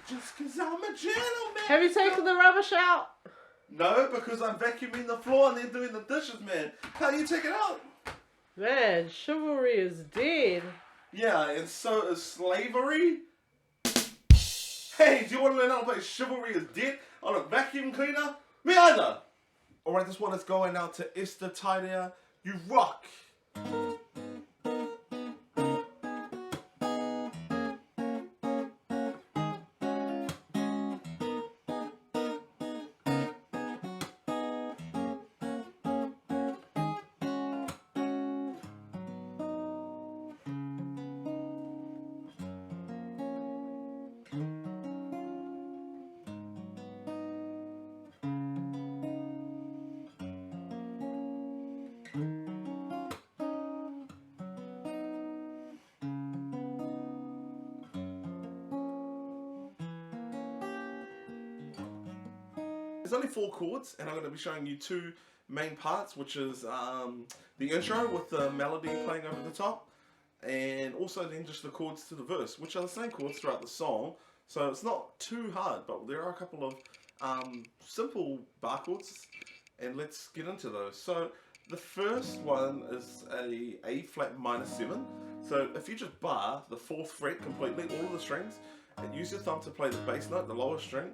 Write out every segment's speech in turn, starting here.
Just 'cause I'm a gentleman. Have you taken the rubbish out? No, because I'm vacuuming the floor and then doing the dishes, man. How do you take it out? Man, chivalry is dead. Yeah, and so is slavery. Hey, do you want to learn how to play Chivalry is Dead on a vacuum cleaner? Me either. Alright, this one is going out to Esther Tydia. You rock. There's only 4 chords, and I'm going to be showing you 2 main parts, which is the intro with the melody playing over the top, and also then just the chords to the verse, which are the same chords throughout the song, so it's not too hard, but there are a couple of simple bar chords, and let's get into those. So the first one is A flat minor 7, so if you just bar the 4th fret completely, all of the strings, and use your thumb to play the bass note, the lowest string,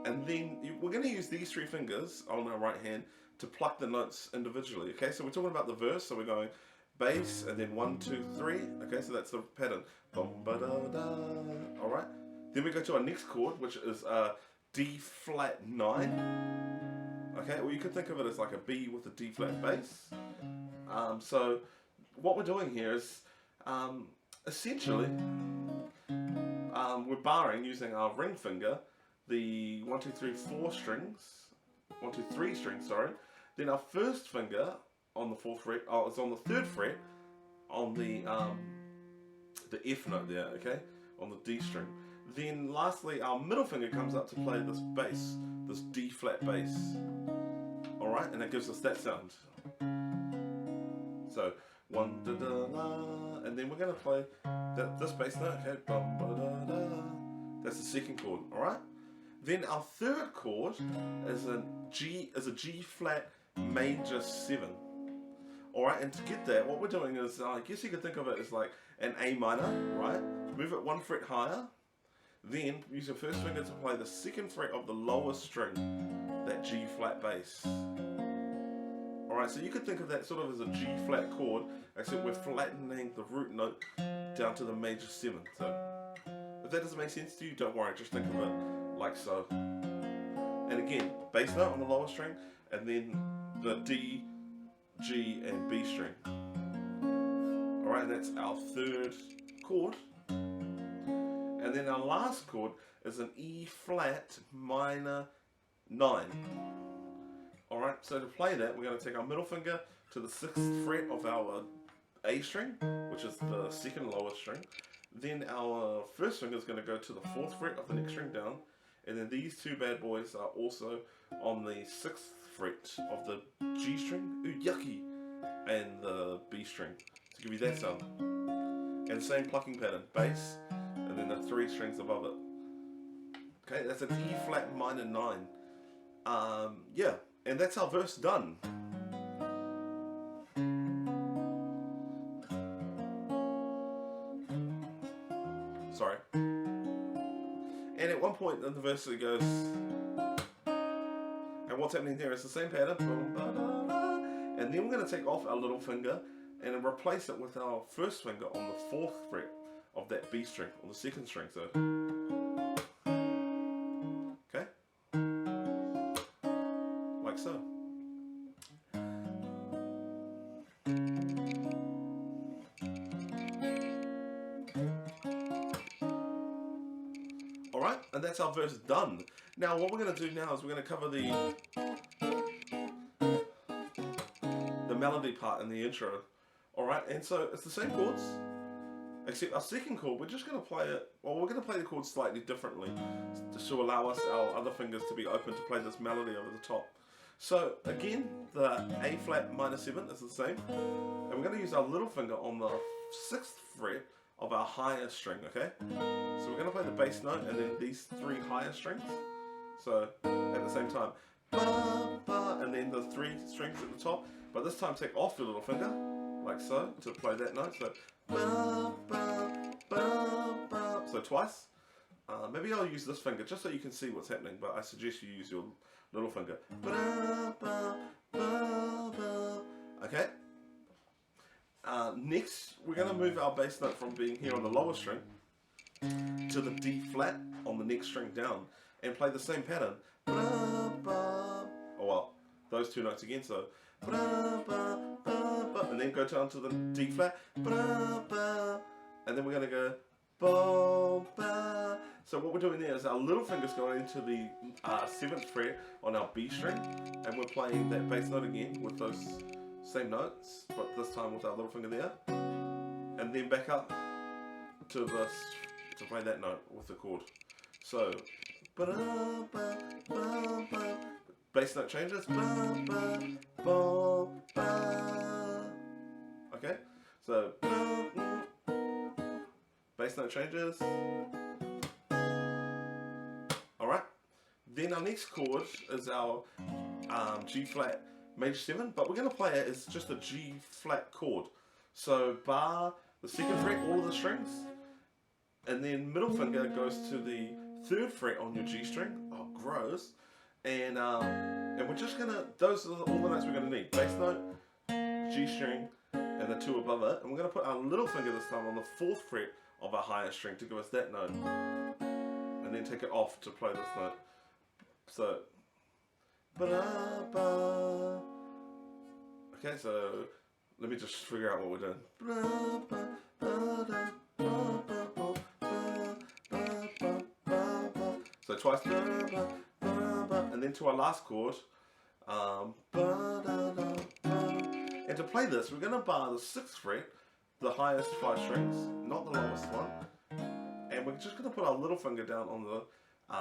and then we're going to use these 3 fingers on our right hand to pluck the notes individually. Okay, so we're talking about the verse, so we're going bass and then 1, 2, 3. Okay, so that's the pattern. Alright, then we go to our next chord, which is D flat 9. Okay, well you could think of it as like a B with a D flat bass. So what we're doing here is essentially we're barring using our ring finger the 1, 2, 3, 4 strings, 1, 2, 3 strings, sorry. Then our first finger on the 4th fret, it's on the 3rd fret, on the F note there, okay, on the D string. Then lastly, our middle finger comes up to play this bass, this D flat bass. All right, and it gives us that sound. So 1 da da la, and then we're gonna play this bass note, okay, bum ba da da. That's the 2nd chord, all right. Then our 3rd chord is a G flat major 7. Alright, and to get that, what we're doing is, I guess you could think of it as like an A minor, right? Move it 1 fret higher, then use your first finger to play the 2nd fret of the lowest string, that G flat bass. Alright, so you could think of that sort of as a G flat chord, except we're flattening the root note down to the major 7. So, if that doesn't make sense to you, don't worry, just think of it like so. And again, bass note on the lower string, and then the D, G, and B string. Alright, and that's our 3rd chord. And then our last chord is an E flat minor 9. Alright, so to play that, we're going to take our middle finger to the 6th fret of our A string, which is the 2nd lowest string. Then our first finger is going to go to the 4th fret of the next string down. And then these 2 bad boys are also on the 6th fret of the G string, ooh yucky, and the B string, to give you that sound. And same plucking pattern, bass, and then the 3 strings above it. Okay, that's an E flat minor 9. Yeah, and that's our verse done. Sorry. And at one point in the verse it goes, and what's happening there is the same pattern, and then we're going to take off our little finger and replace it with our first finger on the 4th fret of that B string, on the 2nd string, so, okay, like so. Alright, and that's our verse done. Now what we're going to do now is we're going to cover the melody part in the intro. Alright, and so it's the same chords, except our 2nd chord, we're just going to play it, well we're going to play the chords slightly differently to allow us, our other fingers, to be open to play this melody over the top. So again, the A flat minor 7 is the same, and we're going to use our little finger on the 6th fret of our higher string, okay? So we're going to play the bass note and then these 3 higher strings. So at the same time, ba, ba, and then the 3 strings at the top. But this time take off your little finger, like so, to play that note. So ba, ba, ba, ba. So twice. Maybe I'll use this finger just so you can see what's happening, but I suggest you use your little finger. Ba, ba, ba, ba. Okay. Next, we're going to move our bass note from being here on the lower string to the D flat on the next string down and play the same pattern. Ba, ba. Oh well, those 2 notes again. So ba, ba, ba, ba, and then go down to the D flat. Ba, ba, and then we're going to go ba, ba. So what we're doing there is our little finger's going into the 7th fret on our B string, and we're playing that bass note again with those same notes, but this time with our little finger there, and then back up to this to play that note with the chord. So ba, ba, ba, ba. Bass note changes. Ba, ba, ba, ba. Okay, so bass note changes. Alright, then our next chord is our G flat major 7, but we're going to play it as just a G flat chord. So bar, the 2nd fret, all of the strings, and then middle finger goes to the 3rd fret on your G string. Oh, gross. And we're just going to, those are all the notes we're going to need. Bass note, G string, and the 2 above it. And we're going to put our little finger this time on the 4th fret of our higher string to give us that note. And then take it off to play this note. So, ba-da-ba. Okay, so let me just figure out what we're doing. So twice, and then to our last chord. And to play this, we're going to bar the 6th fret, the highest 5 strings, not the lowest one. And we're just going to put our little finger down on the,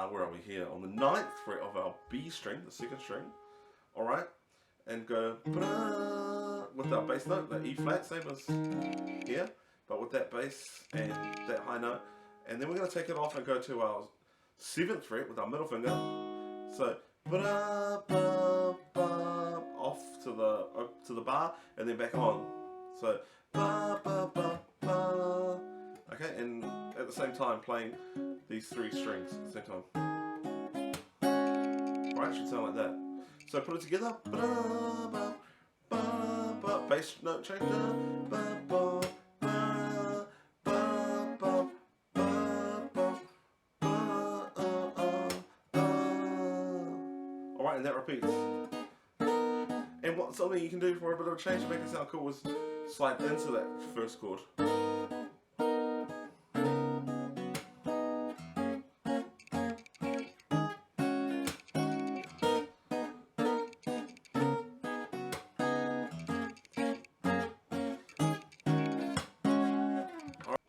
where are we here? On the 9th fret of our B string, the 2nd string. Alright? And go with our bass note, the E flat, same as here, but with that bass and that high note. And then we're going to take it off and go to our 7th fret with our middle finger. So off to the bar and then back on. So okay, and at the same time playing these 3 strings at the same time. Right, should sound like that. So put it together. Bass note change. Alright, and that repeats. And what something you can do for a bit of a change to make it sound cool is slide into that first chord.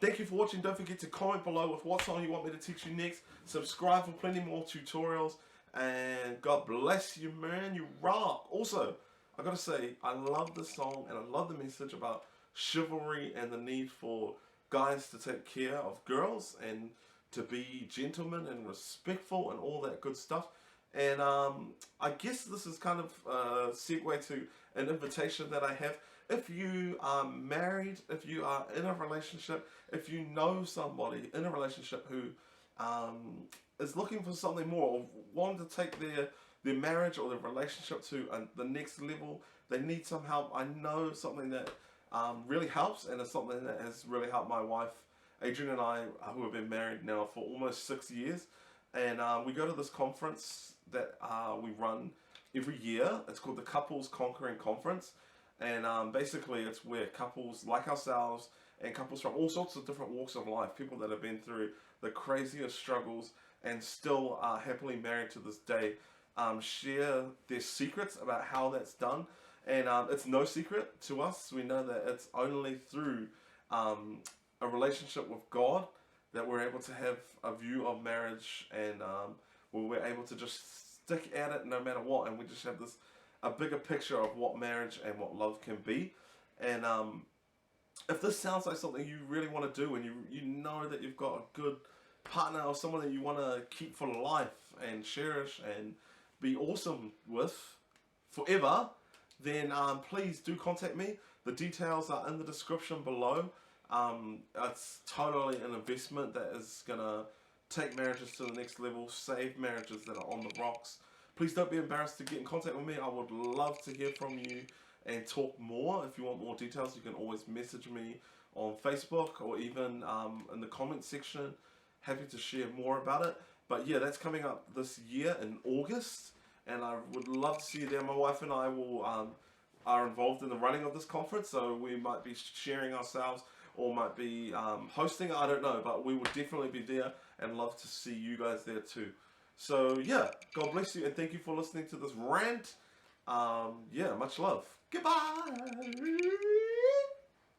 Thank you for watching. Don't forget to comment below with what song you want me to teach you next. Subscribe for plenty more tutorials. And God bless you, man. You rock. Also, I gotta say, I love the song and I love the message about chivalry and the need for guys to take care of girls and to be gentlemen and respectful and all that good stuff. And I guess this is kind of a segue to an invitation that I have. If you are married, if you are in a relationship, if you know somebody in a relationship who is looking for something more, or wanting to take their marriage or their relationship to the next level, they need some help. I know something that really helps, and it's something that has really helped my wife, Adrian, and I, who have been married now for almost 6 years. And we go to this conference that we run every year. It's called the Couples Conquering Conference. And basically it's where couples like ourselves and couples from all sorts of different walks of life, people that have been through the craziest struggles and still are happily married to this day, share their secrets about how that's done. And it's no secret to us. We know that it's only through a relationship with God that we're able to have a view of marriage, and where we're able to just stick at it no matter what, and we just have a bigger picture of what marriage and what love can be. And if this sounds like something you really want to do, and you know that you've got a good partner or someone that you want to keep for life and cherish and be awesome with forever, then please do contact me. The details are in the description below. It's totally an investment that is going to take marriages to the next level, save marriages that are on the rocks. Please don't be embarrassed to get in contact with me. I would love to hear from you and talk more. If you want more details, you can always message me on Facebook or even in the comment section. Happy to share more about it. But yeah, that's coming up this year in August, and I would love to see you there. My wife and I are involved in the running of this conference, so we might be sharing ourselves or might be hosting. I don't know, but we will definitely be there and love to see you guys there too. So yeah, God bless you and thank you for listening to this rant. Yeah, much love. Goodbye.